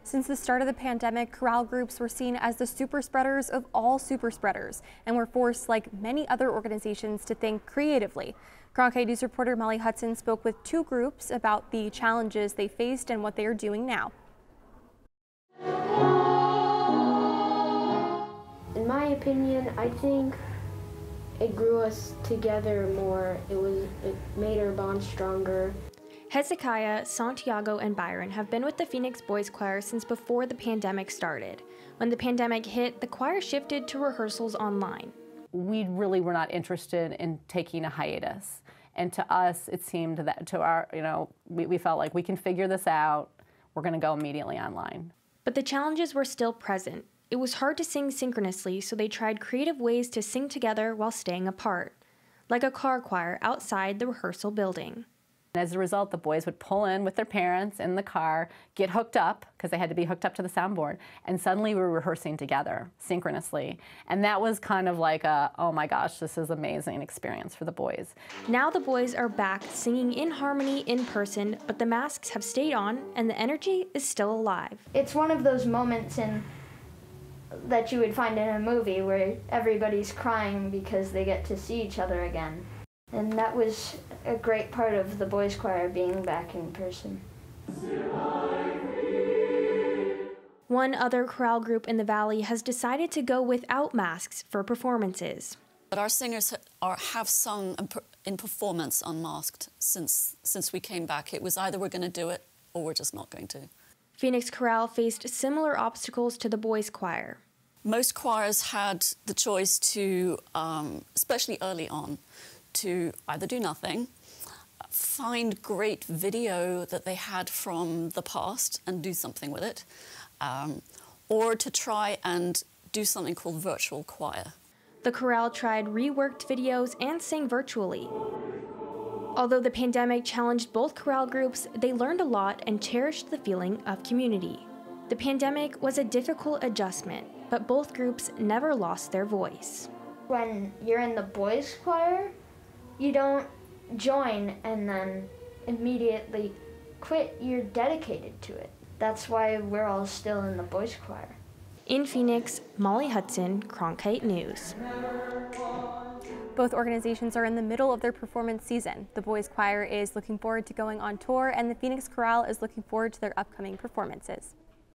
Since the start of the pandemic, chorale groups were seen as the super spreaders of all super spreaders and were forced, like many other organizations, to think creatively. Cronkite News reporter Molly Hudson spoke with two groups about the challenges they faced and what they are doing now. In my opinion, I think it grew us together more. It made our bond stronger. Hezekiah, Santiago, and Byron have been with the Phoenix Boys Choir since before the pandemic started. When the pandemic hit, the choir shifted to rehearsals online. We really were not interested in taking a hiatus. And to us, it seemed that to our, we felt like we can figure this out. We're going to go immediately online. But the challenges were still present. It was hard to sing synchronously, so they tried creative ways to sing together while staying apart, like a car choir outside the rehearsal building. As a result, the boys would pull in with their parents in the car, get hooked up, because they had to be hooked up to the soundboard, and suddenly we were rehearsing together, synchronously. And that was kind of like a, oh my gosh, this is an amazing experience for the boys. Now the boys are back singing in harmony in person, but the masks have stayed on and the energy is still alive. It's one of those moments that you would find in a movie where everybody's crying because they get to see each other again. And that was a great part of the boys' choir, being back in person. One other chorale group in the Valley has decided to go without masks for performances. But our singers have sung in performance unmasked since we came back. It was either we're going to do it or we're just not going to. Phoenix Chorale faced similar obstacles to the boys' choir. Most choirs had the choice to, especially early on, to either do nothing, find great video that they had from the past and do something with it, or to try and do something called virtual choir. The chorale tried reworked videos and sang virtually. Although the pandemic challenged both chorale groups, they learned a lot and cherished the feeling of community. The pandemic was a difficult adjustment, but both groups never lost their voice. When you're in the boys' choir, you don't join and then immediately quit. You're dedicated to it. That's why we're all still in the boys' choir. In Phoenix, Molly Hudson, Cronkite News. Both organizations are in the middle of their performance season. The boys' choir is looking forward to going on tour, and the Phoenix Chorale is looking forward to their upcoming performances.